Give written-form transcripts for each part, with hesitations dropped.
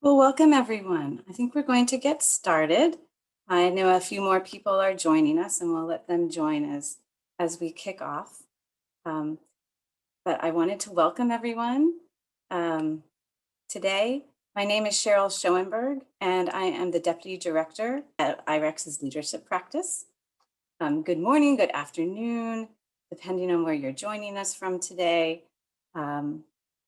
Well, welcome everyone. I think we're going to get started. I know a few more people are joining us and we'll let them join as we kick off. But I wanted to welcome everyone today. My name is Cheryl Schoenberg and I am the Deputy Director at IREX's Leadership Practice. Good morning, good afternoon, depending on where you're joining us from today.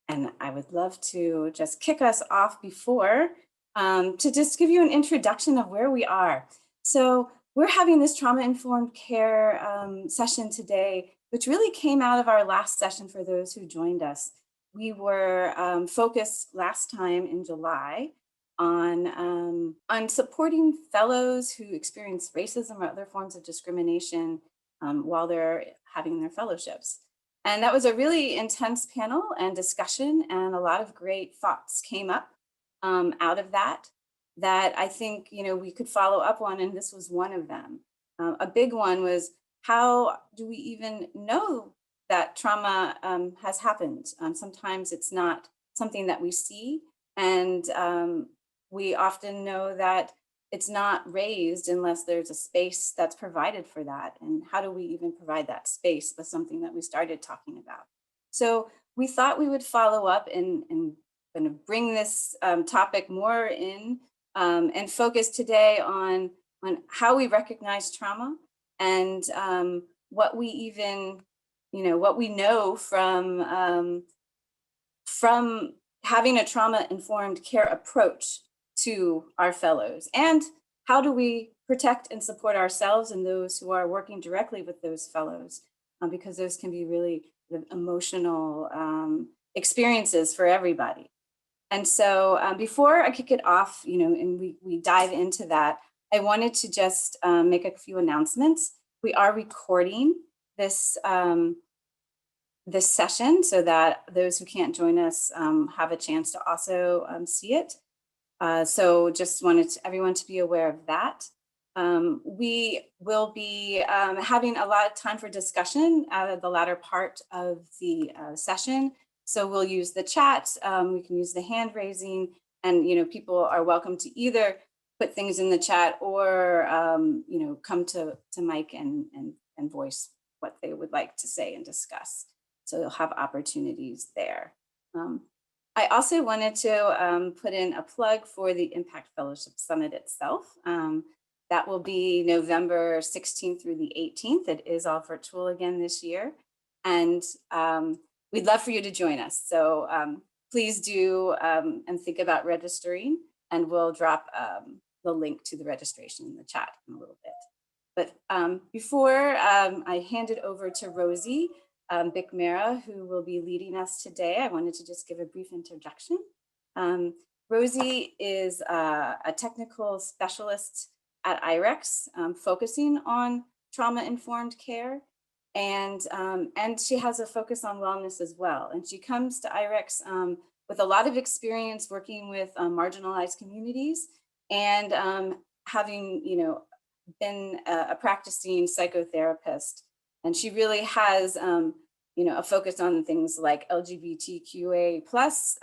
And I would love to just kick us off before to just give you an introduction of where we are. So we're having this trauma-informed care session today, which really came out of our last session for those who joined us. We were focused last time in July on supporting fellows who experience racism or other forms of discrimination while they're having their fellowships. And that was a really intense panel and discussion, and a lot of great thoughts came up out of that I think we could follow up on, and this was one of them. A big one was, how do we even know that trauma has happened? Sometimes it's not something that we see, and we often know that it's not raised unless there's a space that's provided for that. And how do we even provide that space was something that we started talking about. So we thought we would follow up and kind of bring this topic more in and focus today on how we recognize trauma and what we even, what we know from having a trauma-informed care approach to our fellows, and how do we protect and support ourselves and those who are working directly with those fellows, because those can be really emotional experiences for everybody. And so before I kick it off, and we dive into that, I wanted to just make a few announcements. We are recording this this session so that those who can't join us have a chance to also see it. So just wanted everyone to be aware of that. We will be having a lot of time for discussion at the latter part of the session. So we'll use the chat, we can use the hand raising, and people are welcome to either put things in the chat or come to mic and voice what they would like to say and discuss. So you'll have opportunities there. I also wanted to put in a plug for the Impact Fellowship Summit itself. That will be November 16th through the 18th. It is all virtual again this year. And we'd love for you to join us. So please do and think about registering, and we'll drop the link to the registration in the chat in a little bit. But before I hand it over to Rosie Bick-Mera, who will be leading us today, I wanted to just give a brief introduction. Rosie is a technical specialist at IREX, focusing on trauma-informed care, and she has a focus on wellness as well. And she comes to IREX with a lot of experience working with marginalized communities, and having been a practicing psychotherapist. And she really has a focus on things like LGBTQA plus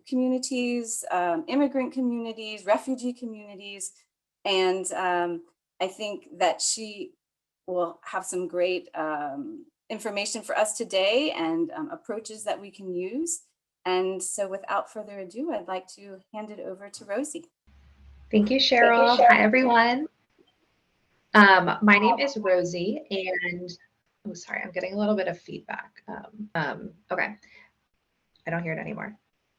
communities, immigrant communities, refugee communities. And I think that she will have some great information for us today, and approaches that we can use. And so without further ado, I'd like to hand it over to Rosie. Thank you, Cheryl. Hi, everyone. My name is Rosie, and oh, sorry, I'm getting a little bit of feedback. Okay, I don't hear it anymore.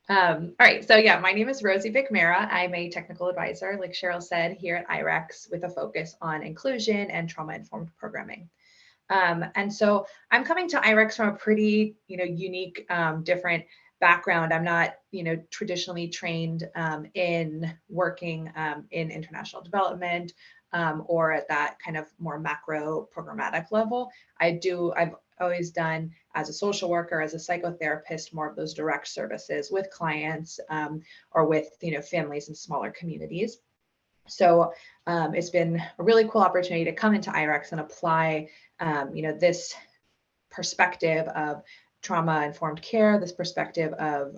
All right, so yeah, my name is Rosie Bick-Mera. I'm a technical advisor, like Cheryl said, here at IREX, with a focus on inclusion and trauma-informed programming. And so I'm coming to IREX from a pretty, unique, different background. I'm not, traditionally trained in working in international development, or at that kind of more macro programmatic level. I've always done, as a social worker, as a psychotherapist, more of those direct services with clients, or with, families in smaller communities. So it's been a really cool opportunity to come into IREX and apply, this perspective of trauma-informed care, this perspective of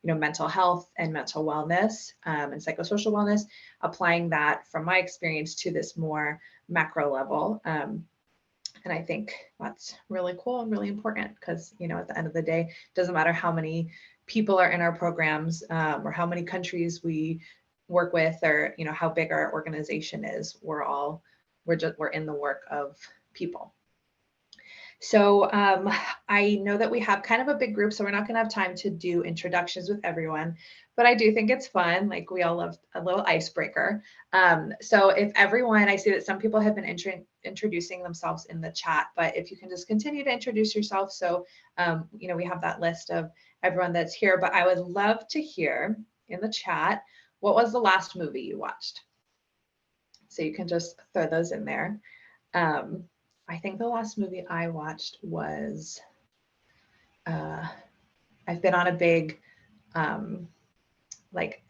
mental health and mental wellness and psychosocial wellness, applying that from my experience to this more macro level. And I think that's really cool and really important because, at the end of the day, it doesn't matter how many people are in our programs or how many countries we work with, or, how big our organization is. We're in the work of people. So I know that we have kind of a big group, so we're not going to have time to do introductions with everyone, but I do think it's fun. Like, we all love a little icebreaker. So if everyone, I see that some people have been introducing themselves in the chat, but if you can just continue to introduce yourself. So, we have that list of everyone that's here, but I would love to hear in the chat, what was the last movie you watched? So you can just throw those in there. I think the last movie I watched was, I've been on a big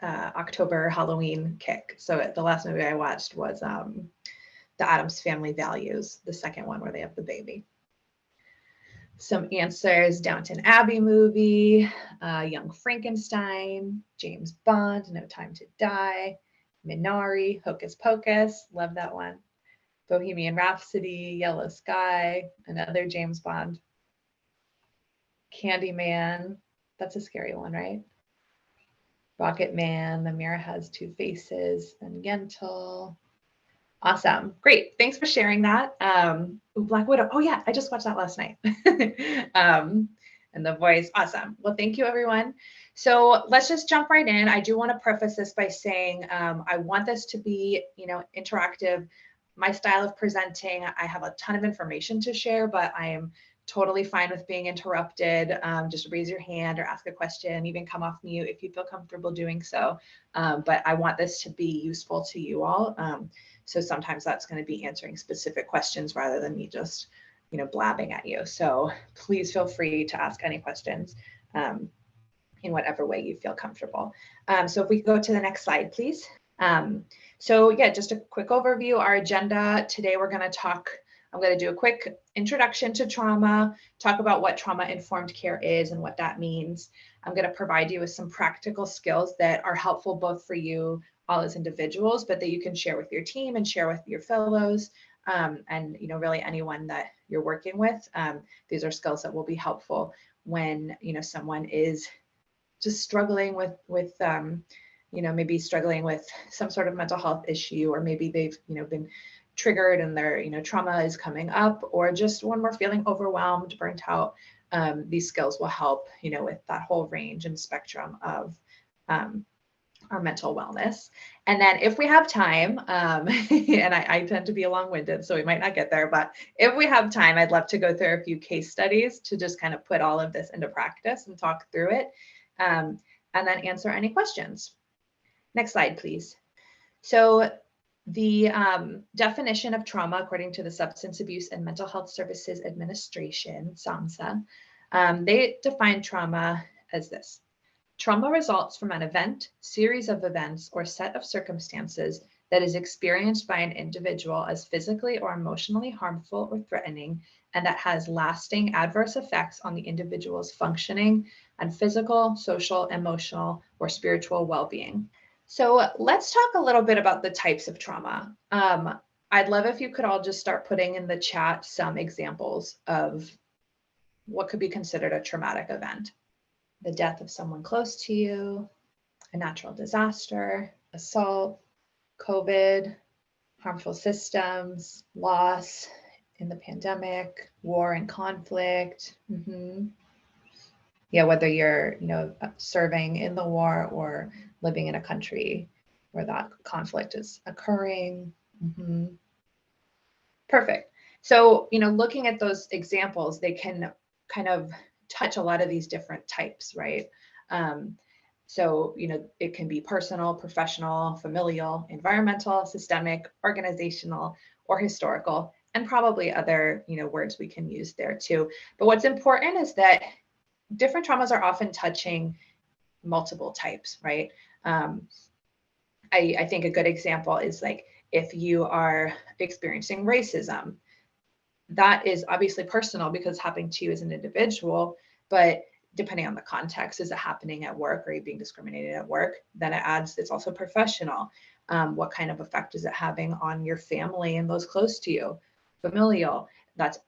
October Halloween kick. So the last movie I watched was The Addams Family Values, the second one where they have the baby. Some answers: Downton Abbey movie, Young Frankenstein, James Bond, No Time to Die, Minari, Hocus Pocus, love that one. Bohemian Rhapsody, Yellow Sky, another James Bond. Candyman, that's a scary one, right? Rocket Man, The Mirror Has Two Faces, and Yentl. Awesome, great, thanks for sharing that. Black Widow, oh yeah, I just watched that last night. And The Voice, awesome. Well, thank you, everyone. So let's just jump right in. I do want to preface this by saying I want this to be, interactive. My style of presenting, I have a ton of information to share, but I am totally fine with being interrupted. Just raise your hand or ask a question, even come off mute if you feel comfortable doing so. But I want this to be useful to you all. So sometimes that's going to be answering specific questions rather than me just, blabbing at you. So please feel free to ask any questions in whatever way you feel comfortable. So if we go to the next slide, please. So yeah, just a quick overview. Our agenda today, I'm going to do a quick introduction to trauma, talk about what trauma-informed care is and what that means. I'm going to provide you with some practical skills that are helpful both for you all as individuals, but that you can share with your team and share with your fellows, and really anyone that you're working with. These are skills that will be helpful when someone is just struggling with maybe struggling with some sort of mental health issue, or maybe they've, been triggered and their, trauma is coming up, or just when we're feeling overwhelmed, burnt out. These skills will help, with that whole range and spectrum of our mental wellness. And then if we have time, and I tend to be long-winded, so we might not get there, but if we have time, I'd love to go through a few case studies to just kind of put all of this into practice and talk through it, and then answer any questions. Next slide, please. So the definition of trauma, according to the Substance Abuse and Mental Health Services Administration, SAMHSA, they define trauma as this: trauma results from an event, series of events, or set of circumstances that is experienced by an individual as physically or emotionally harmful or threatening, and that has lasting adverse effects on the individual's functioning and physical, social, emotional, or spiritual well-being. So let's talk a little bit about the types of trauma. I'd love if you could all just start putting in the chat some examples of what could be considered a traumatic event. The death of someone close to you, a natural disaster, assault, COVID, harmful systems, loss in the pandemic, war and conflict. Yeah, whether you're, serving in the war or living in a country where that conflict is occurring. Perfect. So, looking at those examples, they can kind of touch a lot of these different types, right? So, it can be personal, professional, familial, environmental, systemic, organizational, or historical, and probably other, words we can use there too. But what's important is that different traumas are often touching multiple types, right? I think a good example is like if you are experiencing racism, that is obviously personal because it's happening to you as an individual, but depending on the context, is it happening at work? Are you being discriminated at work? Then it adds, it's also professional. What kind of effect is it having on your family and those close to you? Familial, that's,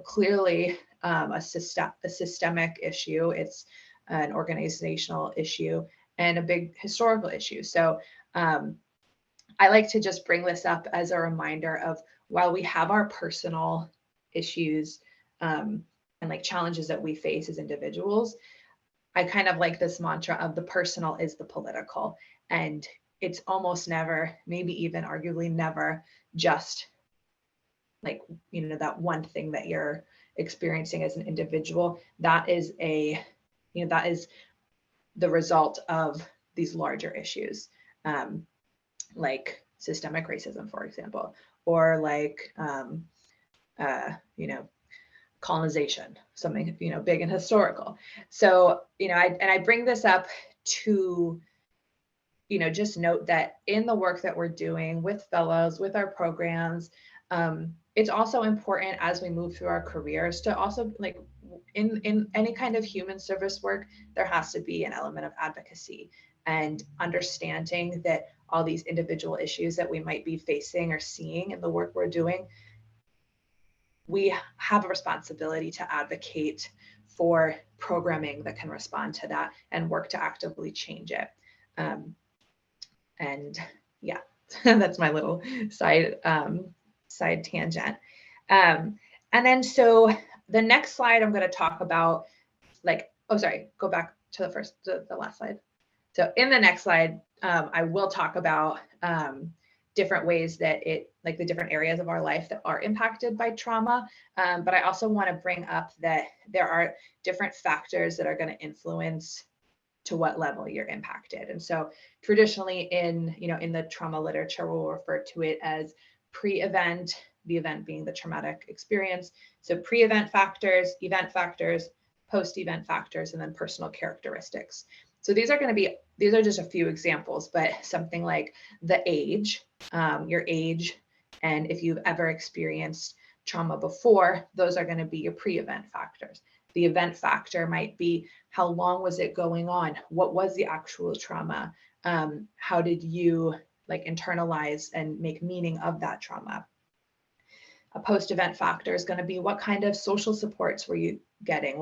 clearly a systemic issue. It's an organizational issue and a big historical issue. So I like to just bring this up as a reminder of, while we have our personal issues and like challenges that we face as individuals, I kind of like this mantra of the personal is the political. And it's almost never, maybe even arguably never, just like, that one thing that you're experiencing as an individual. That is that is the result of these larger issues, like systemic racism, for example, or like, colonization, something, big and historical. So, I bring this up to, just note that in the work that we're doing with fellows, with our programs, it's also important as we move through our careers to also, like, in any kind of human service work, there has to be an element of advocacy and understanding that all these individual issues that we might be facing or seeing in the work we're doing, we have a responsibility to advocate for programming that can respond to that and work to actively change it. And yeah, that's my little side tangent. And then, so the next slide, I'm going to talk about, like, oh, sorry, go back to the last slide. So in the next slide, I will talk about different ways that like the different areas of our life that are impacted by trauma. But I also want to bring up that there are different factors that are going to influence to what level you're impacted. And so traditionally in the trauma literature, we'll refer to it as pre-event, the event being the traumatic experience. So pre-event factors, event factors, post-event factors, and then personal characteristics. So these are just a few examples, but something like the age, your age, and if you've ever experienced trauma before, those are going to be your pre-event factors. The event factor might be, how long was it going on? What was the actual trauma? How did you like internalize and make meaning of that trauma? A post-event factor is going to be, what kind of social supports were you getting?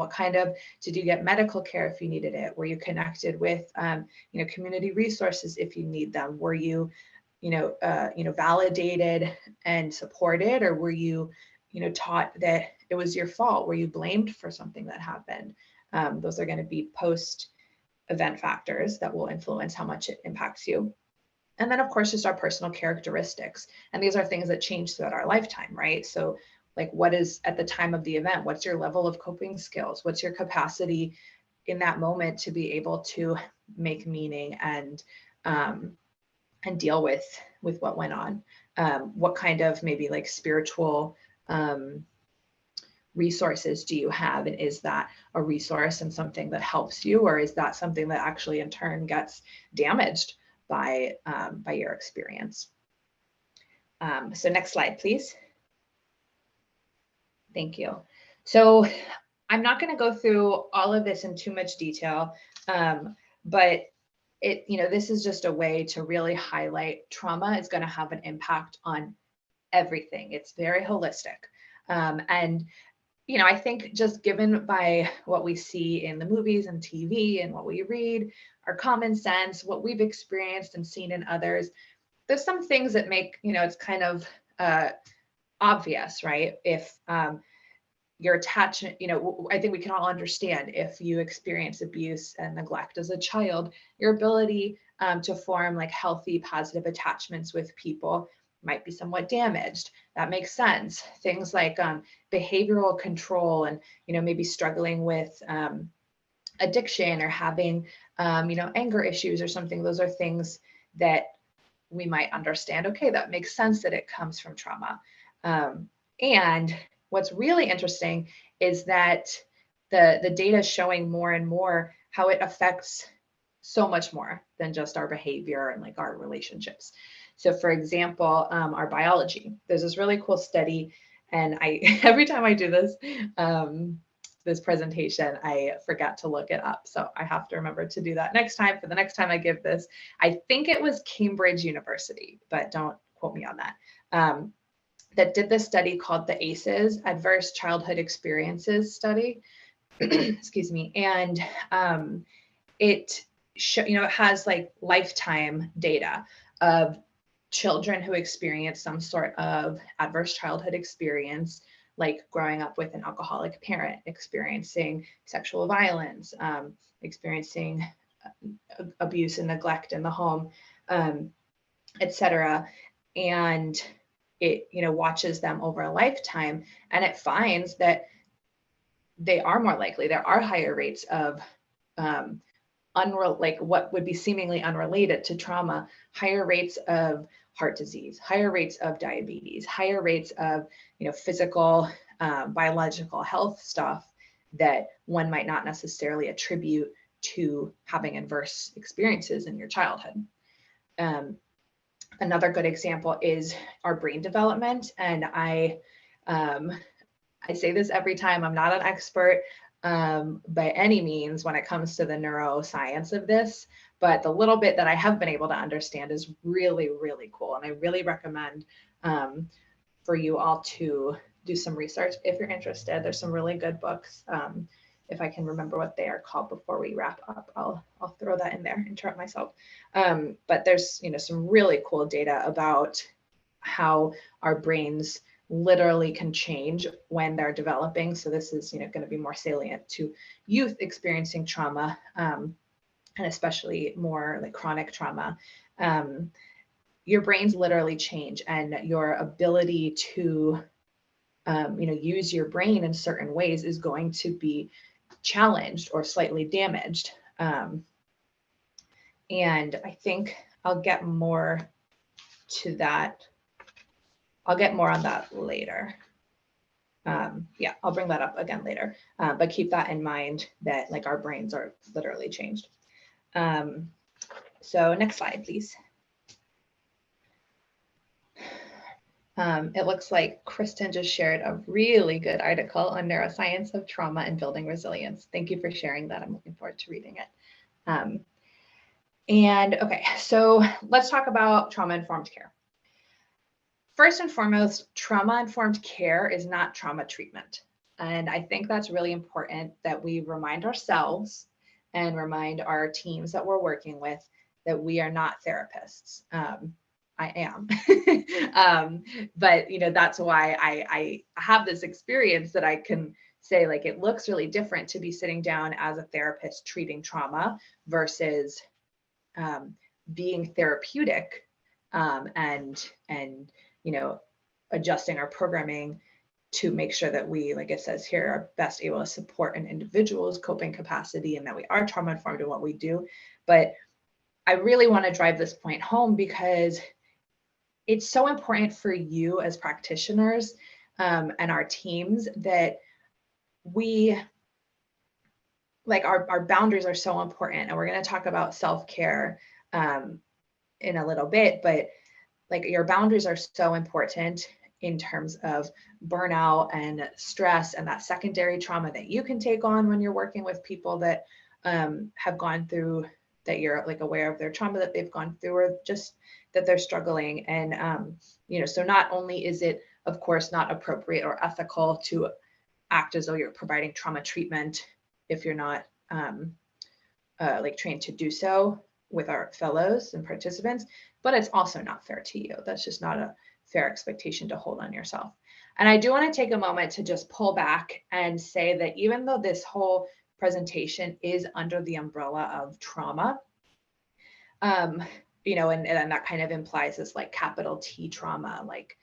Did you get medical care if you needed it? Were you connected with, community resources if you need them? Were you, validated and supported, or were you, taught that it was your fault? Were you blamed for something that happened? Those are going to be post-event factors that will influence how much it impacts you. And then, of course, just our personal characteristics. And these are things that change throughout our lifetime, right? So like, what is at the time of the event? What's your level of coping skills? What's your capacity in that moment to be able to make meaning and deal with what went on? What kind of maybe like spiritual resources do you have? And is that a resource and something that helps you? Or is that something that actually in turn gets damaged by your experience? So next slide, please. Thank you. So I'm not going to go through all of this in too much detail, but this is just a way to really highlight trauma is going to have an impact on everything. It's very holistic. And I think just given by what we see in the movies and TV and what we read, our common sense, what we've experienced and seen in others, there's some things that make, it's kind of obvious, right? If your attachment, I think we can all understand if you experience abuse and neglect as a child, your ability to form like healthy, positive attachments with people might be somewhat damaged. That makes sense. Things like behavioral control and, maybe struggling with addiction or having, anger issues or something. Those are things that we might understand. Okay, that makes sense that it comes from trauma. And what's really interesting is that the data is showing more and more how it affects so much more than just our behavior and like our relationships. So for example, our biology, there's this really cool study, and every time I do this, this presentation, I forgot to look it up. So I have to remember to do that next time. For the next time I give this, I think it was Cambridge University, but don't quote me on that, that did this study called the ACEs, Adverse Childhood Experiences Study. Excuse me. And it has like lifetime data of children who experience some sort of adverse childhood experience, like growing up with an alcoholic parent, experiencing sexual violence, experiencing abuse and neglect in the home, etc. And it, watches them over a lifetime, and it finds that they are more likely. There are higher rates of like what would be seemingly unrelated to trauma, higher rates of heart disease, higher rates of diabetes, higher rates of physical, biological health stuff that one might not necessarily attribute to having adverse experiences in your childhood. Another good example is our brain development, and I say this every time. I'm not an expert by any means when it comes to the neuroscience of this, but the little bit that I have been able to understand is really, really cool. And I really recommend for you all to do some research if you're interested. There's some really good books. If I can remember what they are called before we wrap up, I'll throw that in there, interrupt myself. But there's some really cool data about how our brains literally can change when they're developing. So this is going to be more salient to youth experiencing trauma, and especially more like chronic trauma. Your brains literally change, and your ability to use your brain in certain ways is going to be challenged or slightly damaged. And I think I'll get more to that. I'll get more on that later. Yeah, I'll bring that up again later, but keep that in mind that like our brains are literally changed. So next slide, please. It looks like Kristen just shared a really good article on neuroscience of trauma and building resilience. Thank you for sharing that. I'm looking forward to reading it. And okay, so let's talk about trauma-informed care. First and foremost, trauma-informed care is not trauma treatment. And I think that's really important that we remind ourselves and remind our teams that we're working with that we are not therapists. I am, but that's why I have this experience that I can say, like, it looks really different to be sitting down as a therapist treating trauma versus being therapeutic and adjusting our programming to make sure that we, like it says here, are best able to support an individual's coping capacity and that we are trauma informed in what we do. But I really want to drive this point home because it's so important for you as practitioners and our teams that we, like, our boundaries are so important. And we're going to talk about self-care in a little bit, but like your boundaries are so important in terms of burnout and stress and that secondary trauma that you can take on when you're working with people that have gone through, that you're like aware of their trauma that they've gone through, or just that they're struggling. And, so not only is it, of course, not appropriate or ethical to act as though you're providing trauma treatment if you're not like trained to do so with our fellows and participants, but it's also not fair to you. That's just not a fair expectation to hold on yourself. And I do want to take a moment to just pull back and say that even though this whole presentation is under the umbrella of trauma, and that kind of implies this like capital T trauma, like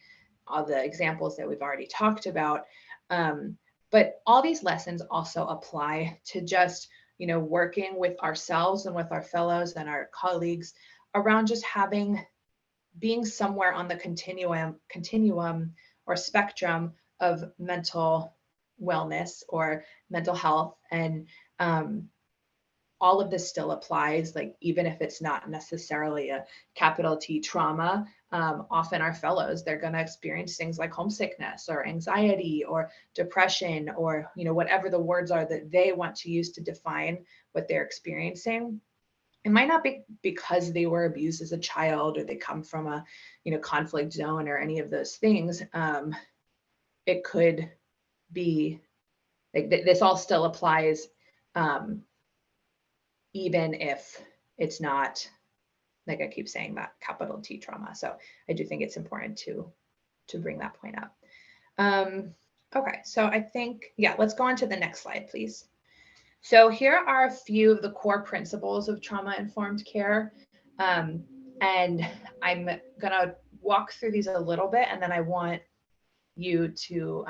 all the examples that we've already talked about. But all these lessons also apply to just, working with ourselves and with our fellows and our colleagues around just being somewhere on the continuum or spectrum of mental wellness or mental health, and all of this still applies, like even if it's not necessarily a capital T trauma. Often our fellows, they're going to experience things like homesickness or anxiety or depression, or, you know, whatever the words are that they want to use to define what they're experiencing. It might not be because they were abused as a child or they come from a, you know, conflict zone or any of those things. It could be like this all still applies, even if it's not, like I keep saying, that capital T trauma. So I do think it's important to bring that point up. Okay, so I think, yeah, let's go on to the next slide, please. So here are a few of the core principles of trauma-informed care. And I'm gonna walk through these a little bit, and then I want you to,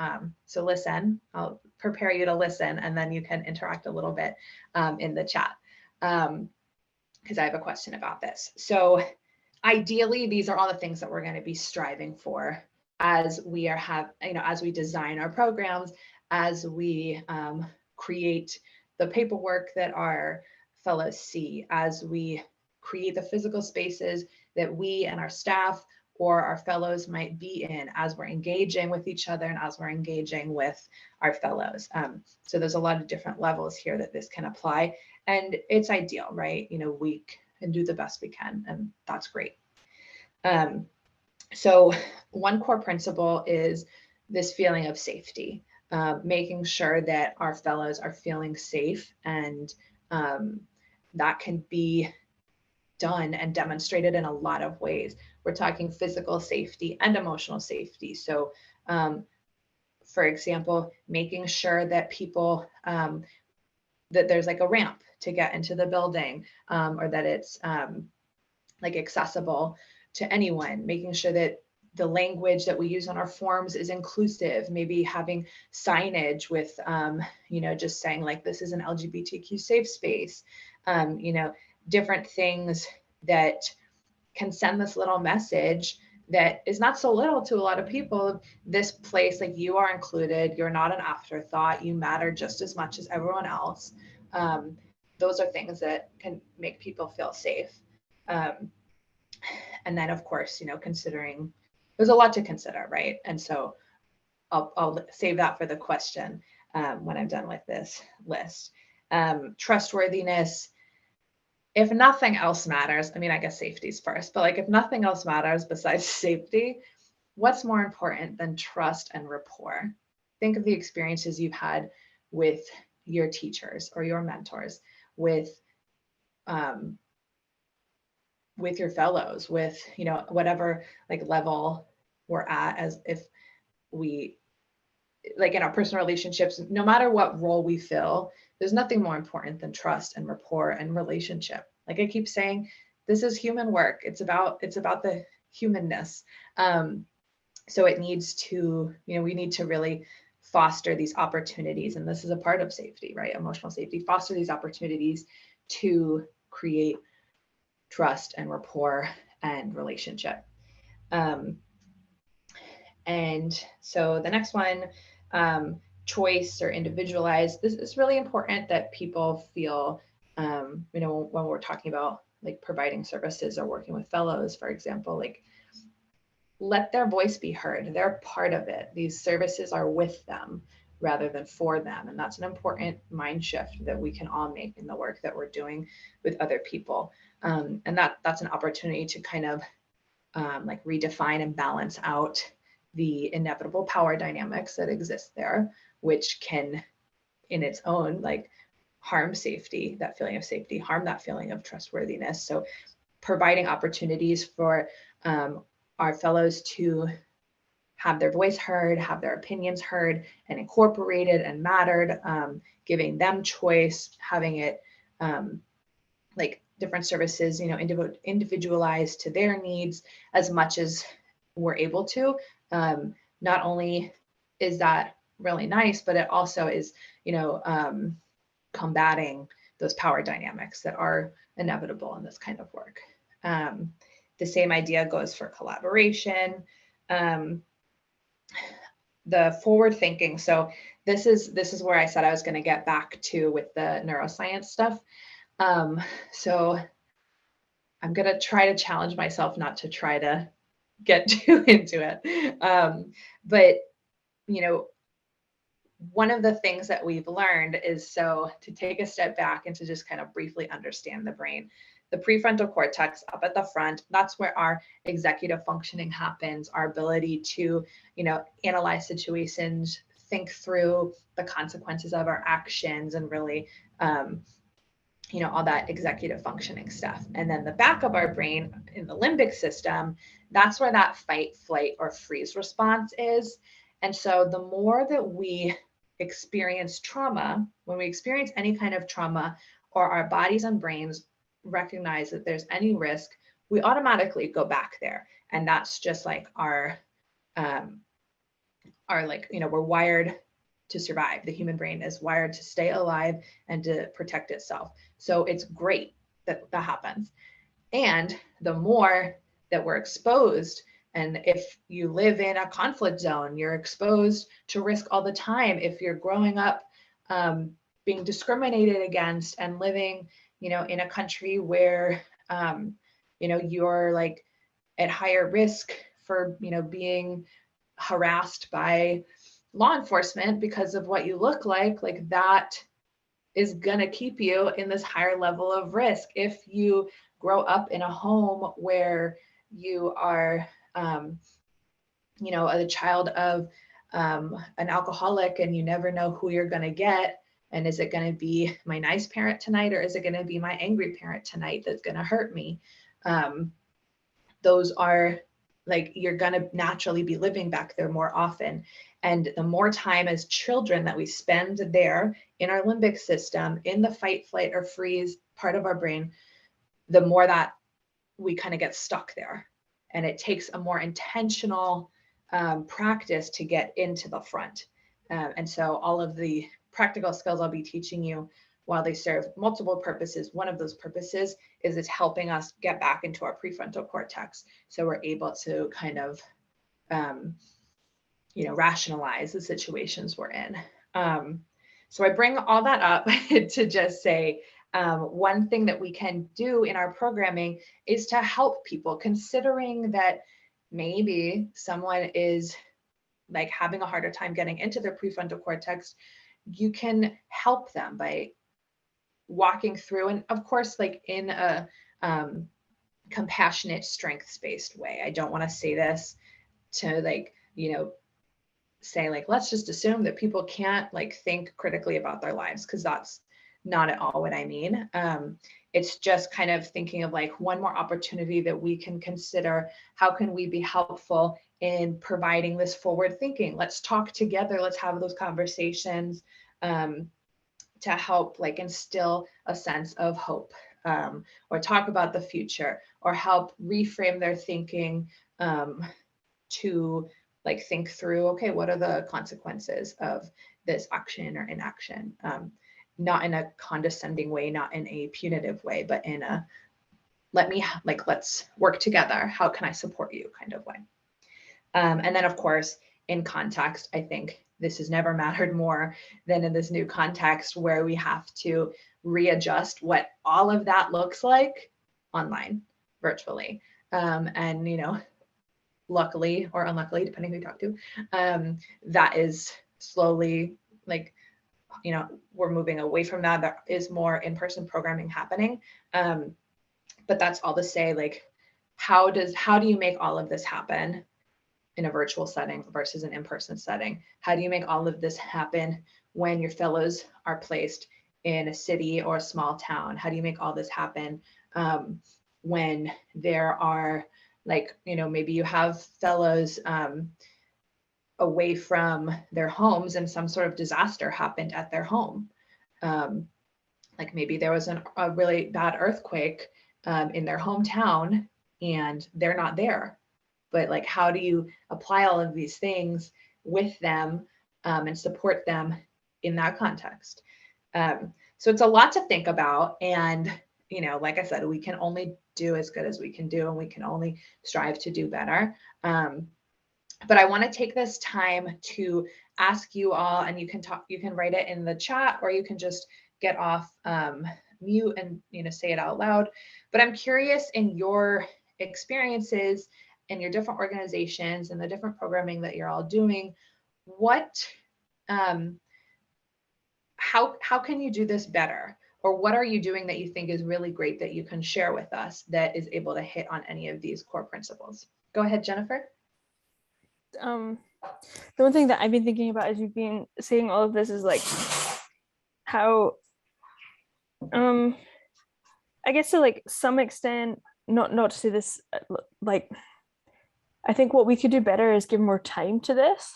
so listen, I'll prepare you to listen, and then you can interact a little bit in the chat, because I have a question about this. So ideally, these are all the things that we're going to be striving for as we are as we design our programs, as we create the paperwork that our fellows see, as we create the physical spaces that we and our staff or our fellows might be in, as we're engaging with each other and as we're engaging with our fellows. So there's a lot of different levels here that this can apply, and it's ideal, right? You know, we can do the best we can, and that's great. So one core principle is this feeling of safety, making sure that our fellows are feeling safe, and that can be done and demonstrated in a lot of ways. We're talking physical safety and emotional safety. So for example, making sure that people, that there's like a ramp to get into the building, or that it's like accessible to anyone, making sure that the language that we use on our forms is inclusive, maybe having signage with, you know, just saying like, this is an LGBTQ safe space, you know, different things that can send this little message that is not so little to a lot of people. This place, like, you are included, you're not an afterthought, you matter just as much as everyone else. Those are things that can make people feel safe. And then, of course, you know, considering, there's a lot to consider, right? And so I'll save that for the question when I'm done with this list. Trustworthiness. If nothing else matters, I mean, I guess safety's first, but like if nothing else matters besides safety, what's more important than trust and rapport? Think of the experiences you've had with your teachers or your mentors, with your fellows, with, you know, whatever like level we're at, as if we, like in our personal relationships, no matter what role we fill, there's nothing more important than trust and rapport and relationship. Like I keep saying, this is human work. It's about the humanness. So it needs to, you know, we need to really foster these opportunities. And this is a part of safety, right? Emotional safety, foster these opportunities to create trust and rapport and relationship. And so the next one, choice or individualized. This is really important that people feel, you know, when we're talking about like providing services or working with fellows, for example, like let their voice be heard. They're part of it. These services are with them rather than for them. And that's an important mind shift that we can all make in the work that we're doing with other people. And that's an opportunity to kind of like redefine and balance out the inevitable power dynamics that exist there, which can in its own like harm safety, that feeling of safety, harm that feeling of trustworthiness. So providing opportunities for our fellows to have their voice heard, have their opinions heard and incorporated and mattered, giving them choice, having it like different services, you know, individualized to their needs as much as we're able to. Not only is that really nice, but it also is, you know, combating those power dynamics that are inevitable in this kind of work. The same idea goes for collaboration. The forward thinking. So this is where I said I was going to get back to with the neuroscience stuff. So I'm going to try to challenge myself not to try to get too into it. But, you know, one of the things that we've learned is to take a step back and to just kind of briefly understand the brain. The prefrontal cortex up at the front, that's where our executive functioning happens, our ability to, analyze situations, think through the consequences of our actions, and really, all that executive functioning stuff. And then the back of our brain in the limbic system, that's where that fight, flight, or freeze response is. And so the more that we experience trauma, when we experience any kind of trauma, or our bodies and brains recognize that there's any risk, we automatically go back there. And that's just like we're wired to survive. The human brain is wired to stay alive and to protect itself. So it's great that that happens. And the more that we're exposed, and if you live in a conflict zone, you're exposed to risk all the time. If you're growing up being discriminated against and living, in a country where, you're like at higher risk for, being harassed by law enforcement because of what you look like that is going to keep you in this higher level of risk. If you grow up in a home where you are, a child of an alcoholic, and you never know who you're going to get, and is it going to be my nice parent tonight, or is it going to be my angry parent tonight that's going to hurt me? Those are you're going to naturally be living back there more often. And the more time as children that we spend there in our limbic system, in the fight, flight, or freeze part of our brain, the more that we kind of get stuck there. And it takes a more intentional practice to get into the front. And so all of the practical skills I'll be teaching you, while they serve multiple purposes, one of those purposes is it's helping us get back into our prefrontal cortex. So we're able to kind of, rationalize the situations we're in. So I bring all that up to just say, one thing that we can do in our programming is to help people, considering that maybe someone is having a harder time getting into their prefrontal cortex. You can help them by walking through, and of course, in a compassionate, strengths-based way. I don't want to say this to say let's just assume that people can't think critically about their lives, because that's not at all what I mean. It's just kind of thinking of one more opportunity that we can consider. How can we be helpful in providing this forward thinking? Let's talk together. Let's have those conversations to help instill a sense of hope, or talk about the future, or help reframe their thinking to think through, okay, what are the consequences of this action or inaction? Not in a condescending way, not in a punitive way, but in a let's work together. How can I support you kind of way? And then of course, in context, I think this has never mattered more than in this new context where we have to readjust what all of that looks like online, virtually. And, luckily or unluckily, depending who you talk to, that is slowly we're moving away from that. There is more in-person programming happening. But that's all to say, how do you make all of this happen in a virtual setting versus an in-person setting? How do you make all of this happen when your fellows are placed in a city or a small town? How do you make all this happen when there are maybe you have fellows away from their homes and some sort of disaster happened at their home? Maybe there was a really bad earthquake in their hometown and they're not there. But how do you apply all of these things with them and support them in that context? So it's a lot to think about. And, like I said, we can only do as good as we can do, and we can only strive to do better. But I want to take this time to ask you all, and you can write it in the chat, or you can just get off mute and, say it out loud. But I'm curious, in your experiences in your different organizations and the different programming that you're all doing, what, how can you do this better? Or what are you doing that you think is really great that you can share with us that is able to hit on any of these core principles? Go ahead, Jennifer. The one thing that I've been thinking about as you've been saying all of this is like how, I guess to like some extent, not to say this, like, I think what we could do better is give more time to this.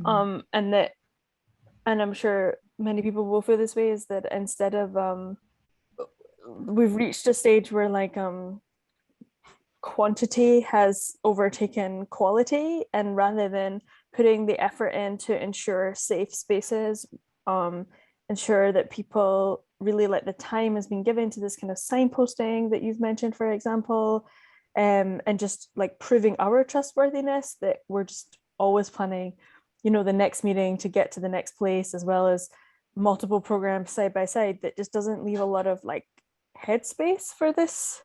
And I'm sure many people will feel this way, is that instead of, we've reached a stage where like, quantity has overtaken quality, and rather than putting the effort in to ensure safe spaces, ensure that people really like the time has been given to this kind of signposting that you've mentioned, for example, and just like proving our trustworthiness, that we're just always planning, the next meeting to get to the next place, as well as multiple programs side by side, that just doesn't leave a lot of like headspace for this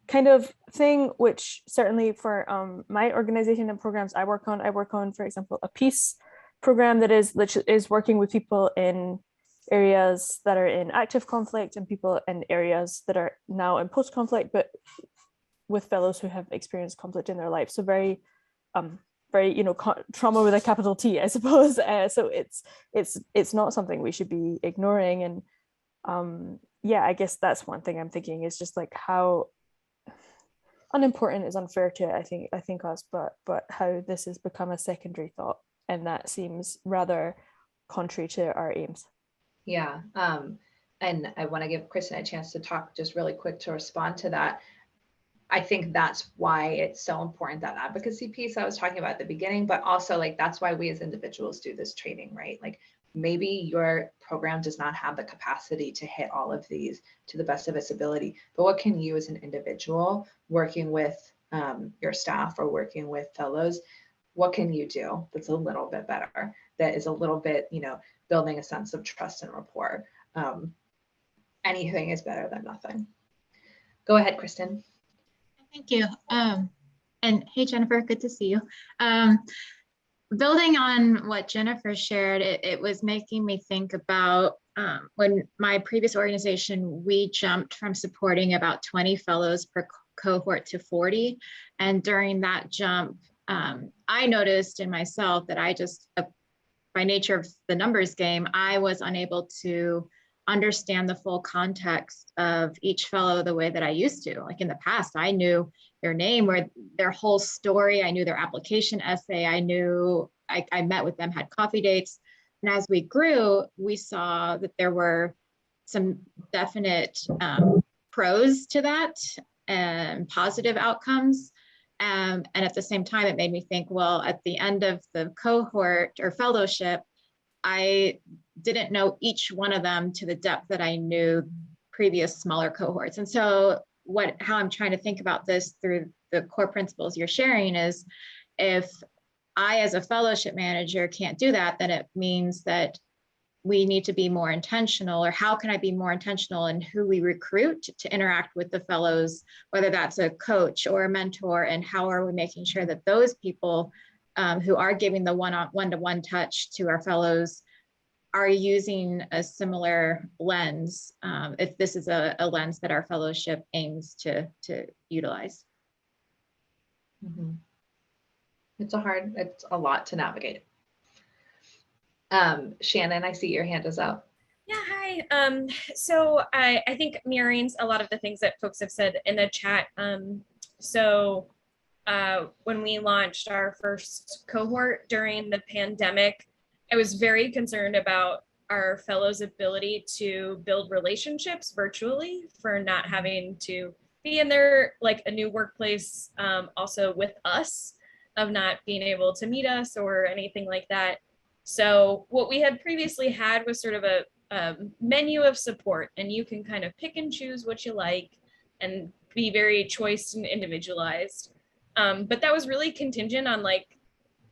kind of thing, which certainly for my organization and programs I work on, for example, a peace program that is working with people in areas that are in active conflict and people in areas that are now in post-conflict, but with fellows who have experienced conflict in their life. So very trauma with a capital T, I suppose. So it's not something we should be ignoring. And yeah, I guess that's one thing I'm thinking, is just like how unimportant is unfair to I think us, but how this has become a secondary thought, and that seems rather contrary to our aims. Yeah, and I want to give Kristen a chance to talk just really quick to respond to that. I think that's why it's so important, that advocacy piece I was talking about at the beginning, but also like that's why we as individuals do this training, right? Like maybe your program does not have the capacity to hit all of these to the best of its ability, but what can you as an individual working with your staff or working with fellows, what can you do that's a little bit better, that is a little bit, building a sense of trust and rapport? Anything is better than nothing. Go ahead, Kristen. Thank you. And hey, Jennifer, good to see you. Building on what Jennifer shared, it was making me think about when my previous organization, we jumped from supporting about 20 fellows per cohort to 40. And during that jump, I noticed in myself that I just, by nature of the numbers game, I was unable to understand the full context of each fellow the way that I used to. Like in the past, I knew their name or their whole story. I knew their application essay. I knew I met with them, had coffee dates. And as we grew, we saw that there were some definite pros to that and positive outcomes. And at the same time, it made me think, well, at the end of the cohort or fellowship, I didn't know each one of them to the depth that I knew previous smaller cohorts. And so how I'm trying to think about this through the core principles you're sharing is, if I as a fellowship manager can't do that, then it means that we need to be more intentional, or how can I be more intentional in who we recruit to interact with the fellows, whether that's a coach or a mentor, and how are we making sure that those people who are giving the one-to-one touch to our fellows are using a similar lens, if this is a lens that our fellowship aims to utilize. Mm-hmm. It's a lot to navigate. Shannon, I see your hand is up. Yeah, hi. So I think mirroring a lot of the things that folks have said in the chat. When we launched our first cohort during the pandemic, I was very concerned about our fellows' ability to build relationships virtually, for not having to be in their like a new workplace, also with us, of not being able to meet us or anything like that. So what we had previously had was sort of a menu of support, and you can kind of pick and choose what you like and be very choice and individualized. But that was really contingent on like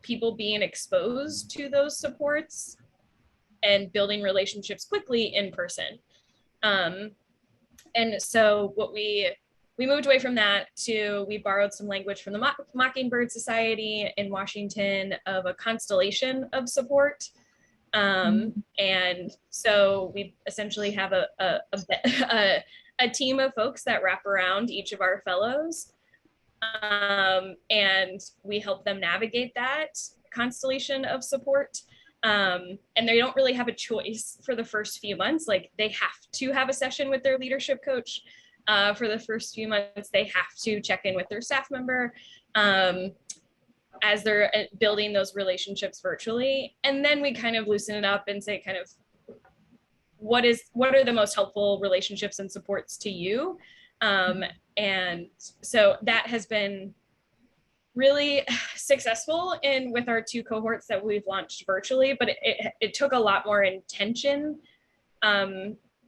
people being exposed to those supports and building relationships quickly in person. And so what we moved away from that to, we borrowed some language from the Mockingbird Society in Washington of a constellation of support. And so we essentially have a team of folks that wrap around each of our fellows. And we help them navigate that constellation of support. And they don't really have a choice for the first few months. Like, they have to have a session with their leadership coach. For the first few months, they have to check in with their staff member as they're building those relationships virtually. And then we kind of loosen it up and say kind of, what are the most helpful relationships and supports to you? And so that has been really successful with our 2 cohorts that we've launched virtually, but it took a lot more intention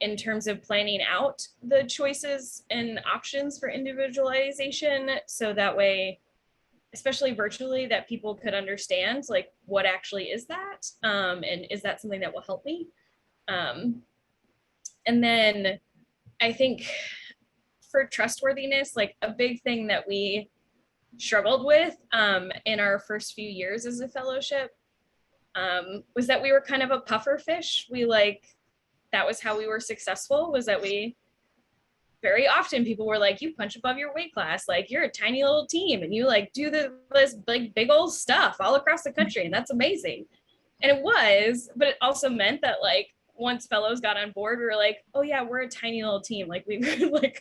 in terms of planning out the choices and options for individualization, so that way, especially virtually, that people could understand like, what actually is that, and is that something that will help me? And then I think for trustworthiness, like a big thing that we struggled with in our first few years as a fellowship was that we were kind of a puffer fish. That was how we were successful, was that we very often, people were like, you punch above your weight class, like you're a tiny little team and you like do this big old stuff all across the country, and that's amazing. And it was, but it also meant that like, once fellows got on board, we were like, oh yeah, we're a tiny little team. Like, we like,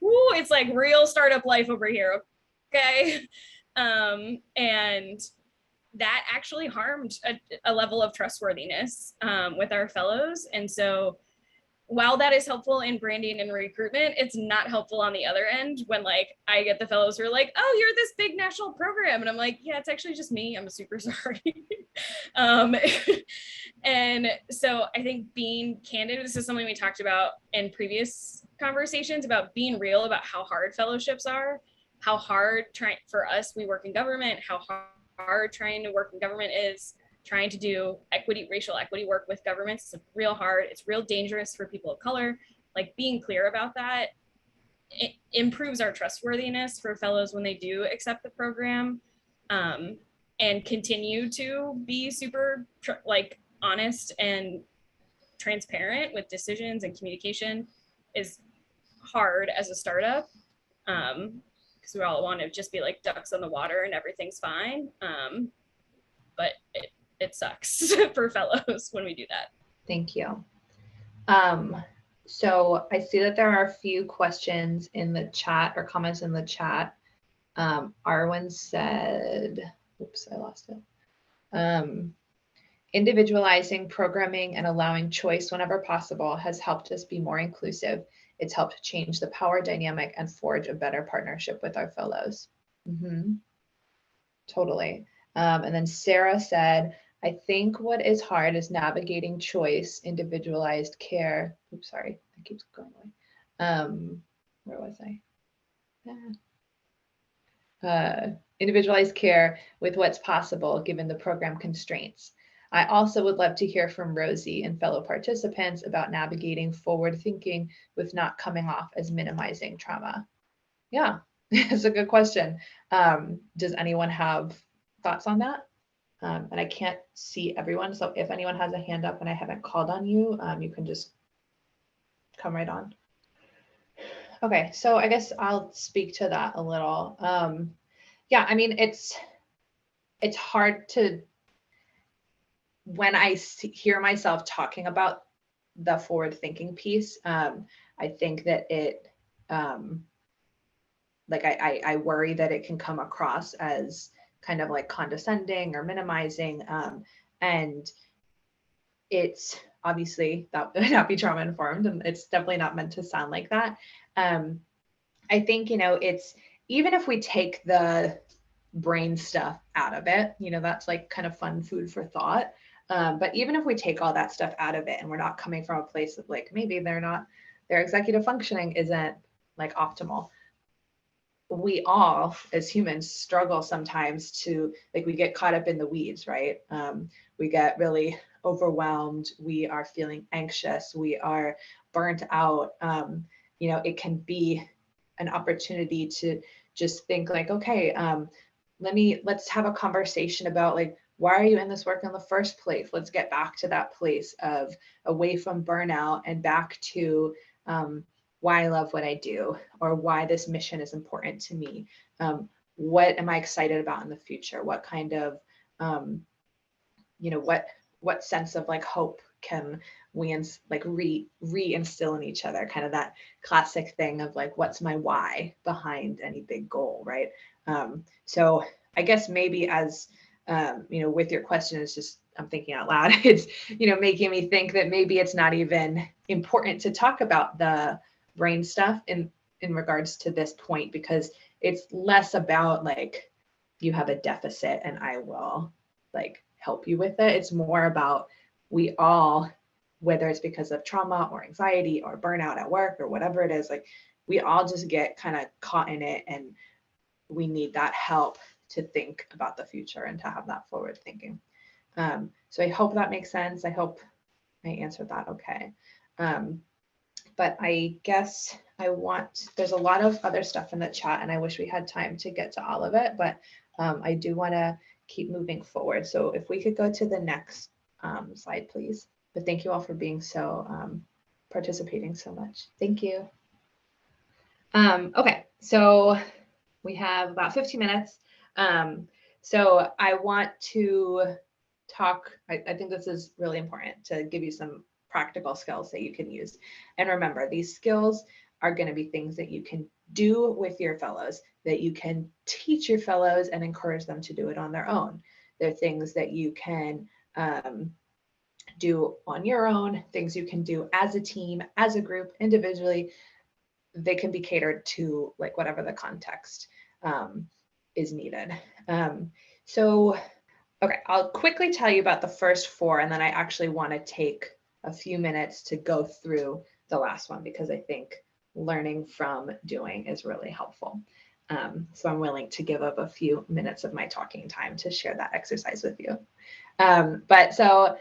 woo, it's like real startup life over here. Okay. And that actually harmed a level of trustworthiness with our fellows. And so while that is helpful in branding and recruitment, it's not helpful on the other end when like I get the fellows who are like, oh, you're this big national program. And I'm like, yeah, it's actually just me. I'm super sorry. And so I think being candid, this is something we talked about in previous conversations, about being real about how hard fellowships are, how hard for us, we work in government, how hard trying to work in government is, trying to do racial equity work with governments. It's real hard. It's real dangerous for people of color. Like, being clear about that, it improves our trustworthiness for fellows when they do accept the program, and continue to be super honest and transparent with decisions and communication is hard as a startup. Because we all want to just be like ducks on the water and everything's fine. But it sucks for fellows when we do that. Thank you. So I see that there are a few questions in the chat or comments in the chat. Arwen said, oops, I lost it. Individualizing programming and allowing choice whenever possible has helped us be more inclusive. It's helped change the power dynamic and forge a better partnership with our fellows. Totally. And then Sarah said, I think what is hard is navigating choice, individualized care. Oops, sorry, that keeps going away. Where was I? Individualized care with what's possible given the program constraints. I also would love to hear from Rosie and fellow participants about navigating forward thinking with not coming off as minimizing trauma. Yeah, it's a good question. Does anyone have thoughts on that? And I can't see everyone, so if anyone has a hand up and I haven't called on you, you can just come right on. Okay, so I guess I'll speak to that a little. Yeah, I mean, it's hard to, when I hear myself talking about the forward thinking piece, I think that it, like I worry that it can come across as kind of like condescending or minimizing. And it's obviously, that would not be trauma informed, and it's definitely not meant to sound like that. I think, it's, even if we take the brain stuff out of it, that's like kind of fun food for thought. But even if we take all that stuff out of it and we're not coming from a place of like, maybe their executive functioning isn't like optimal. We all as humans struggle sometimes to, like, we get caught up in the weeds, right? We get really overwhelmed. We are feeling anxious. We are burnt out, you know, it can be an opportunity to just think like, okay, let's have a conversation about like, why are you in this work in the first place? Let's get back to that place of away from burnout and back to why I love what I do, or why this mission is important to me. What am I excited about in the future? What kind of, you know, what sense of like hope can we reinstill in each other? Kind of that classic thing of like, what's my why behind any big goal, right? So I guess maybe as, you know, with your question, it's just, I'm thinking out loud, it's, you know, making me think that maybe it's not even important to talk about the brain stuff in regards to this point, because it's less about like, you have a deficit and I will like help you with it. It's more about we all, whether it's because of trauma or anxiety or burnout at work or whatever it is, like we all just get kind of caught in it, and we need that help to think about the future and to have that forward thinking. So I hope that makes sense. I hope I answered that okay. But I guess there's a lot of other stuff in the chat and I wish we had time to get to all of it, but I do want to keep moving forward. So if we could go to the next slide, please. But thank you all for being so, participating so much. Thank you. Okay, so we have about 15 minutes. So I want to talk, I think this is really important to give you some practical skills that you can use. And remember, these skills are going to be things that you can do with your fellows, that you can teach your fellows and encourage them to do it on their own. They're things that you can do on your own, things you can do as a team, as a group, individually. They can be catered to like whatever the context is needed. So, okay, I'll quickly tell you about the first 4, and then I actually want to take a few minutes to go through the last one, because I think learning from doing is really helpful. So I'm willing to give up a few minutes of my talking time to share that exercise with you. But so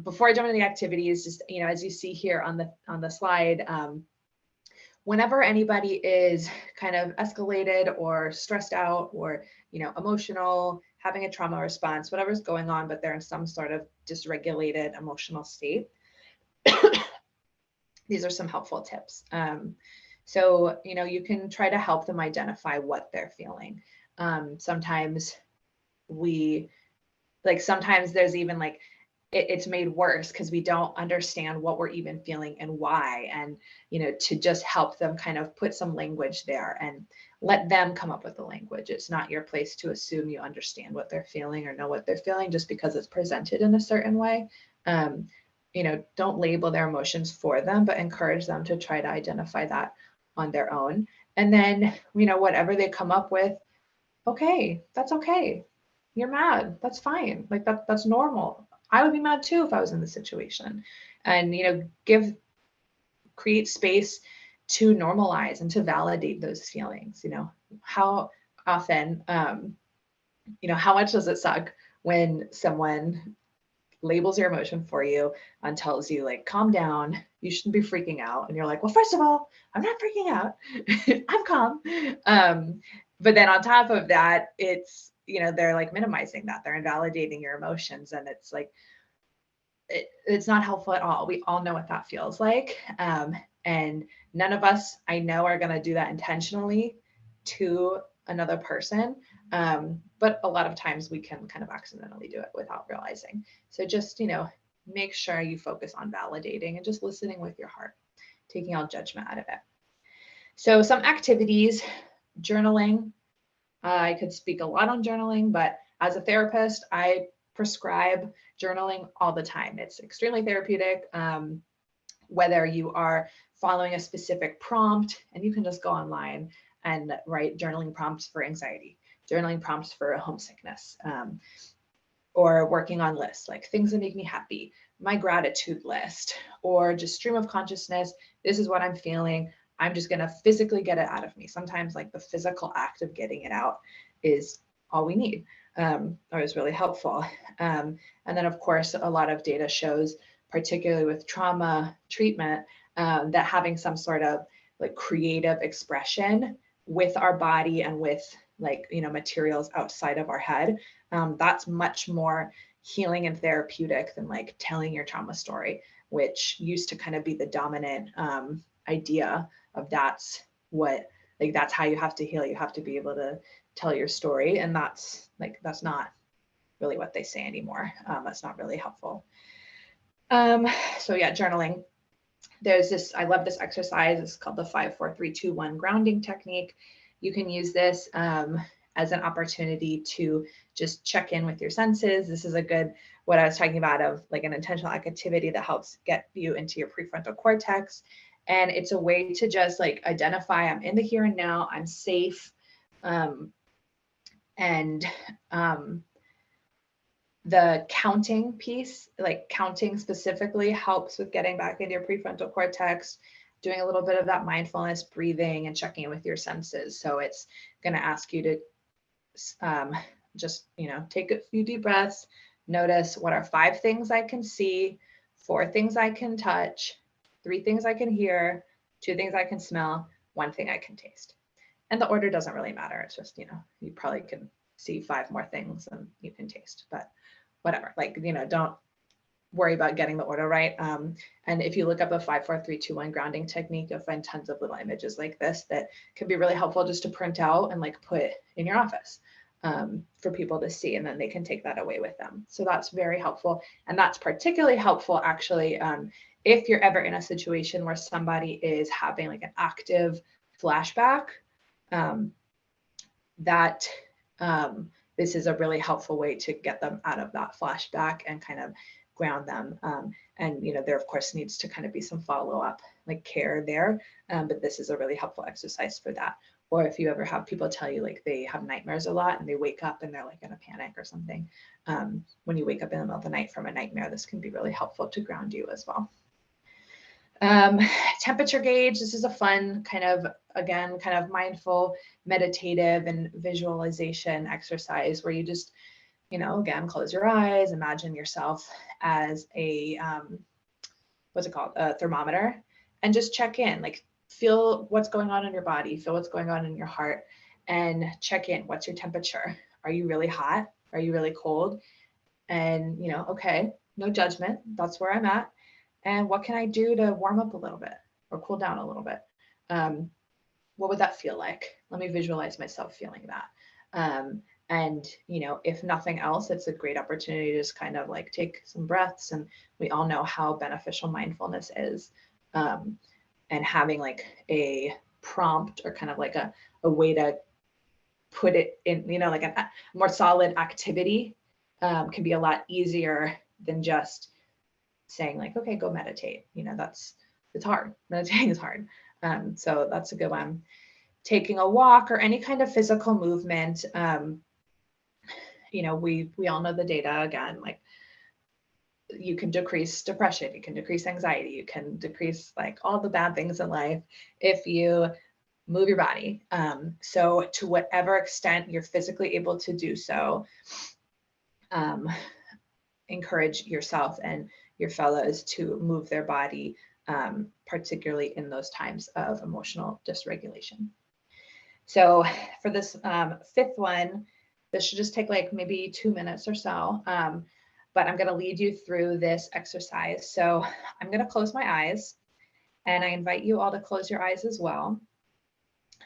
before I jump into the activities, just, you know, as you see here on the slide, whenever anybody is kind of escalated or stressed out or, you know, emotional, having a trauma response, whatever's going on, but they're in some sort of dysregulated emotional state, these are some helpful tips. So, you know, you can try to help them identify what they're feeling. Sometimes sometimes there's even like, it's made worse because we don't understand what we're even feeling and why. And, you know, to just help them kind of put some language there and let them come up with the language. It's not your place to assume you understand what they're feeling or know what they're feeling just because it's presented in a certain way. You know, don't label their emotions for them, but encourage them to try to identify that on their own. And then, you know, whatever they come up with, okay, that's okay. You're mad. That's fine. Like that's normal. I would be mad too if I was in the situation. And, you know, create space to normalize and to validate those feelings. You know, how often, you know, how much does it suck when someone labels your emotion for you and tells you like, calm down, you shouldn't be freaking out. And you're like, well, first of all, I'm not freaking out. I'm calm. But then on top of that, it's, you know, they're like minimizing that, they're invalidating your emotions. And it's like, it's not helpful at all. We all know what that feels like. And none of us, I know, are going to do that intentionally to another person. But a lot of times we can kind of accidentally do it without realizing. So just, you know, make sure you focus on validating and just listening with your heart, taking all judgment out of it. So some activities, journaling. I could speak a lot on journaling, but as a therapist, I prescribe journaling all the time. It's extremely therapeutic. Whether you are following a specific prompt, and you can just go online and write journaling prompts for anxiety, journaling prompts for homesickness, or working on lists, like things that make me happy, my gratitude list, or just stream of consciousness. This is what I'm feeling. I'm just going to physically get it out of me. Sometimes like the physical act of getting it out is all we need, or is really helpful. And then of course, a lot of data shows, particularly with trauma treatment, that having some sort of like creative expression with our body and with like, you know, materials outside of our head, that's much more healing and therapeutic than like telling your trauma story, which used to kind of be the dominant idea of that's how you have to heal. You have to be able to tell your story. And that's not really what they say anymore. That's not really helpful. So yeah, journaling. There's this, I love this exercise. It's called the 5, 4, 3, 2, 1 grounding technique. You can use this as an opportunity to just check in with your senses. This is a good, what I was talking about of like an intentional activity that helps get you into your prefrontal cortex. And it's a way to just like identify, I'm in the here and now, I'm safe. The counting piece, like counting specifically, helps with getting back into your prefrontal cortex, doing a little bit of that mindfulness breathing and checking in with your senses. So it's going to ask you to just, you know, take a few deep breaths, notice what are 5 things I can see, 4 things I can touch, 3 things I can hear, 2 things I can smell, 1 thing I can taste. And the order doesn't really matter. It's just, you know, you probably can see 5 more things than you can taste, but whatever, like, you know, don't worry about getting the order right. And if you look up a 5, 4, 3, 2, 1 grounding technique, you'll find tons of little images like this that can be really helpful just to print out and like put in your office for people to see, and then they can take that away with them. So that's very helpful. And that's particularly helpful actually if you're ever in a situation where somebody is having like an active flashback, this is a really helpful way to get them out of that flashback and kind of ground them. And, you know, there of course needs to kind of be some follow-up like care there, but this is a really helpful exercise for that. Or if you ever have people tell you like they have nightmares a lot and they wake up and they're like in a panic or something, when you wake up in the middle of the night from a nightmare, this can be really helpful to ground you as well. Temperature gauge. This is a fun kind of, again, kind of mindful, meditative and visualization exercise where you just, you know, again, close your eyes, imagine yourself as a, what's it called? A thermometer, and just check in, like feel what's going on in your body, feel what's going on in your heart, and check in. What's your temperature? Are you really hot? Are you really cold? And, you know, okay, no judgment. That's where I'm at. And what can I do to warm up a little bit or cool down a little bit? What would that feel like? Let me visualize myself feeling that. And, you know, if nothing else, it's a great opportunity to just kind of like take some breaths. And we all know how beneficial mindfulness is. And having like a prompt or kind of like a way to put it in, you know, like a more solid activity can be a lot easier than just saying like, okay, go meditate. You know, it's hard. Meditating is hard. So that's a good one. Taking a walk or any kind of physical movement. You know, we all know the data again, like you can decrease depression, you can decrease anxiety, you can decrease like all the bad things in life if you move your body. So to whatever extent you're physically able to do so, encourage yourself and your fellows to move their body, particularly in those times of emotional dysregulation. So for this 5th one, this should just take like maybe 2 minutes or so, but I'm going to lead you through this exercise. So I'm going to close my eyes, and I invite you all to close your eyes as well.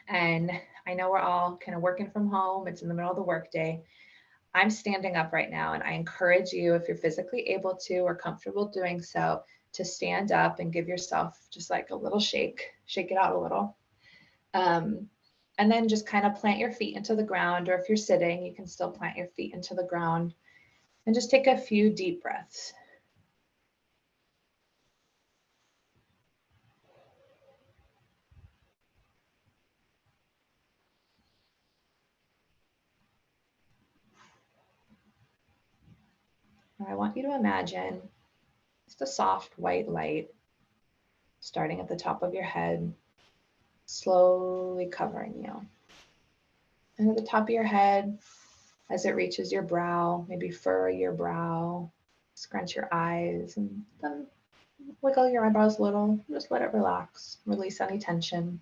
And I know we're all kind of working from home. It's in the middle of the workday. I'm standing up right now, and I encourage you, if you're physically able to or comfortable doing so, to stand up and give yourself just like a little shake it out a little. And then just kind of plant your feet into the ground, or if you're sitting, you can still plant your feet into the ground and just take a few deep breaths. I want you to imagine just a soft white light starting at the top of your head, slowly covering you. And at the top of your head, as it reaches your brow, maybe furrow your brow, scrunch your eyes, and then wiggle your eyebrows a little, just let it relax, release any tension.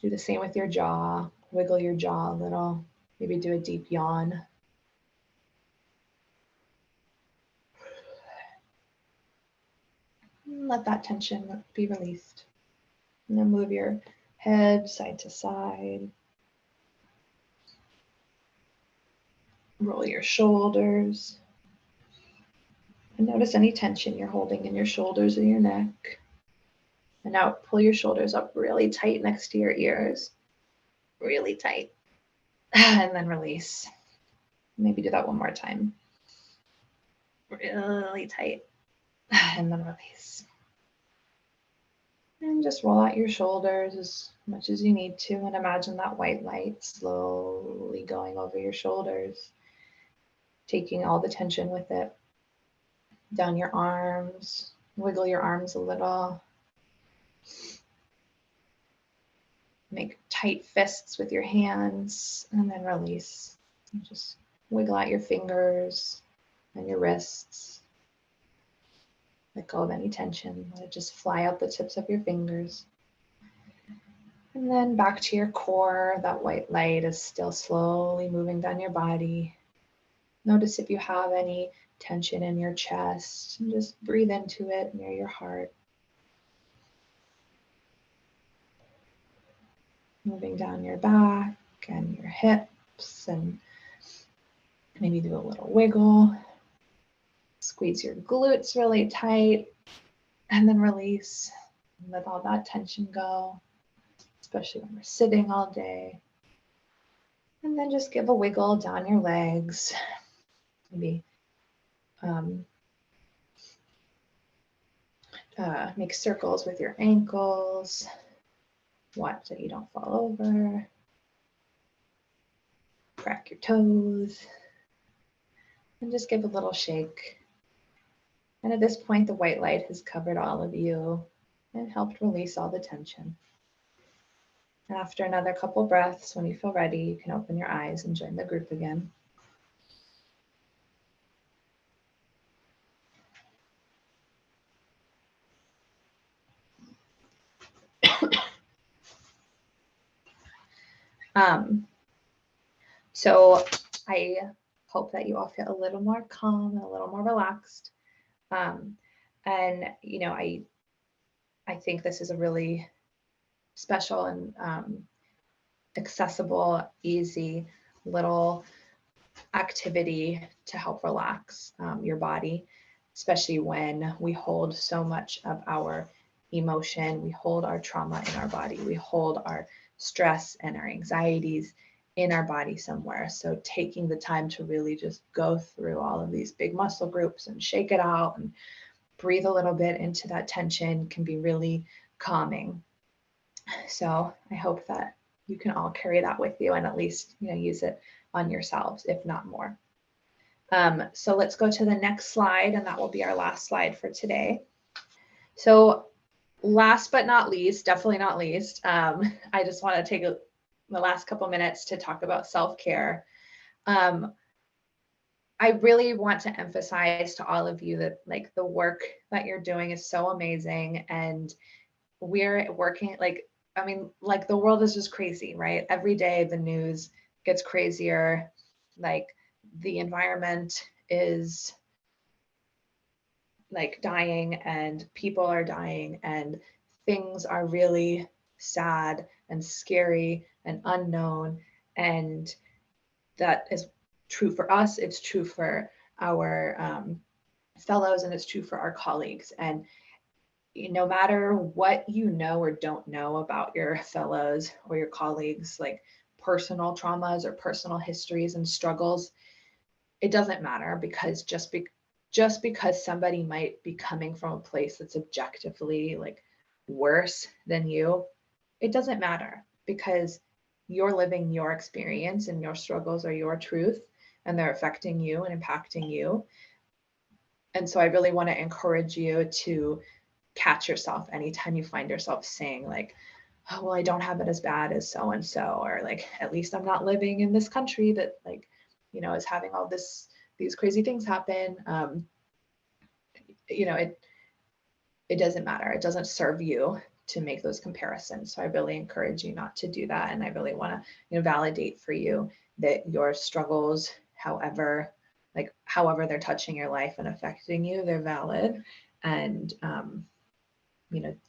Do the same with your jaw, wiggle your jaw a little, maybe do a deep yawn. Let that tension be released. And then move your head side to side. Roll your shoulders. And notice any tension you're holding in your shoulders or your neck. And now pull your shoulders up really tight next to your ears. Really tight. And then release. Maybe do that one more time. Really tight. And then release. And just roll out your shoulders as much as you need to, and imagine that white light slowly going over your shoulders, taking all the tension with it. Down your arms, wiggle your arms a little. Make tight fists with your hands, and then release. And just wiggle out your fingers and your wrists. Let go of any tension. Let it just fly out the tips of your fingers. And then back to your core. That white light is still slowly moving down your body. Notice if you have any tension in your chest, and just breathe into it near your heart. Moving down your back and your hips, and maybe do a little wiggle. Squeeze your glutes really tight, and then release. And let all that tension go, especially when we're sitting all day. And then just give a wiggle down your legs. Maybe make circles with your ankles. Watch that you don't fall over. Crack your toes. And just give a little shake. And at this point, the white light has covered all of you and helped release all the tension. After another couple breaths, when you feel ready, you can open your eyes and join the group again. So I hope that you all feel a little more calm and a little more relaxed. And you know, I think this is a really special and accessible, easy little activity to help relax your body, especially when we hold so much of our emotion, we hold our trauma in our body, we hold our stress and our anxieties in our body somewhere. So taking the time to really just go through all of these big muscle groups and shake it out and breathe a little bit into that tension can be really calming. So I hope that you can all carry that with you and at least, you know, use it on yourselves, if not more. So let's go to the next slide, and that will be our last slide for today. So last but not least, definitely not least, I just want to take the last couple minutes to talk about self-care. I really want to emphasize to all of you that like the work that you're doing is so amazing, and we're working like the world is just crazy, right? Every day the news gets crazier, like the environment is like dying and people are dying and things are really sad and scary and unknown, and that is true for us, it's true for our fellows, and it's true for our colleagues. And no matter what you know or don't know about your fellows or your colleagues, like personal traumas or personal histories and struggles, it doesn't matter, because just because somebody might be coming from a place that's objectively like worse than you, it doesn't matter, because you're living your experience and your struggles are your truth, and they're affecting you and impacting you. And so I really want to encourage you to catch yourself anytime you find yourself saying like, oh, well, I don't have it as bad as so-and-so, or like, at least I'm not living in this country that like, you know, is having all these crazy things happen. You know, it doesn't matter. It doesn't serve you to make those comparisons. So I really encourage you not to do that. And I really want to validate for you that your struggles, however they're touching your life and affecting you, they're valid. And,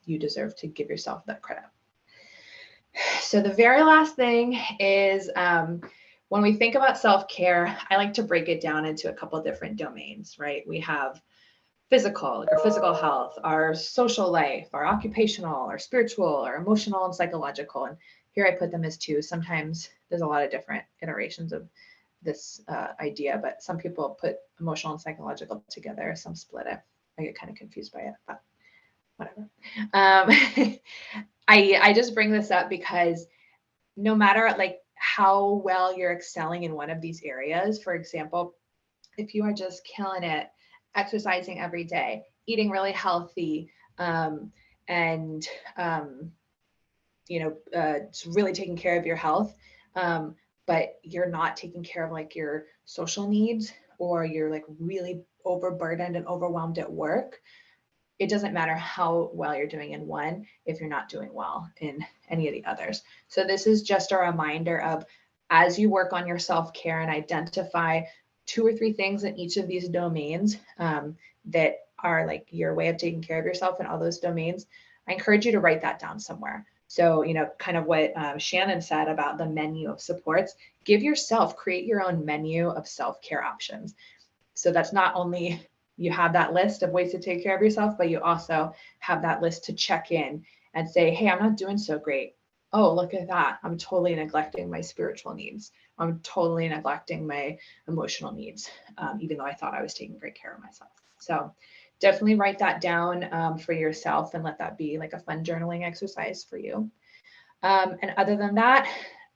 you deserve to give yourself that credit. So the very last thing is when we think about self-care, I like to break it down into a couple different domains, right? We have physical, like our physical health, our social life, our occupational, our spiritual, our emotional and psychological. And here I put them as two. Sometimes there's a lot of different iterations of this idea, but some people put emotional and psychological together, some split it. I get kind of confused by it, but whatever. I just bring this up because no matter like how well you're excelling in one of these areas, for example, if you are just killing it, exercising every day, eating really healthy, and just really taking care of your health, but you're not taking care of like your social needs, or you're like really overburdened and overwhelmed at work, it doesn't matter how well you're doing in one if you're not doing well in any of the others. So this is just a reminder of, as you work on your self-care and identify 2 or 3 things in each of these domains that are like your way of taking care of yourself in all those domains, I encourage you to write that down somewhere. So, kind of what Shannon said about the menu of supports, create your own menu of self-care options. So that's not only you have that list of ways to take care of yourself, but you also have that list to check in and say, hey, I'm not doing so great. Oh, look at that. I'm totally neglecting my spiritual needs. I'm totally neglecting my emotional needs, even though I thought I was taking great care of myself. So definitely write that down for yourself and let that be like a fun journaling exercise for you. And other than that,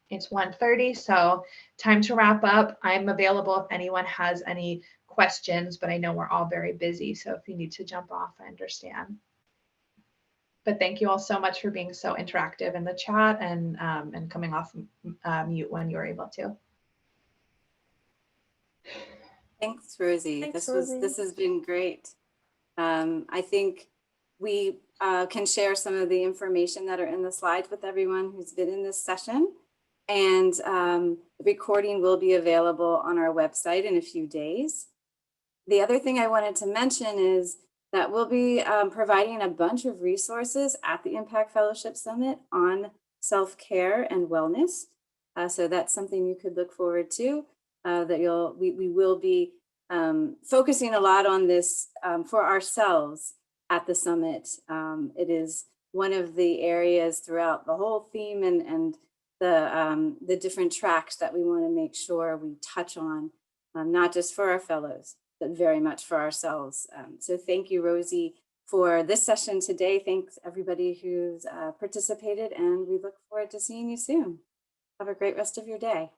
it's 1:30, so time to wrap up. I'm available if anyone has any questions, but I know we're all very busy, so if you need to jump off, I understand. But thank you all so much for being so interactive in the chat and coming off mute when you're able to. Thanks, Rosie. Thanks, This has been great. I think we can share some of the information that are in the slides with everyone who's been in this session. And the recording will be available on our website in a few days. The other thing I wanted to mention is that we'll be providing a bunch of resources at the Impact Fellowship Summit on self-care and wellness. So that's something you could look forward to, that we will be focusing a lot on this for ourselves at the summit. It is one of the areas throughout the whole theme and the different tracks that we want to make sure we touch on, not just for our fellows, but very much for ourselves. So thank you, Rosie, for this session today. Thanks everybody who's participated, and we look forward to seeing you soon. Have a great rest of your day.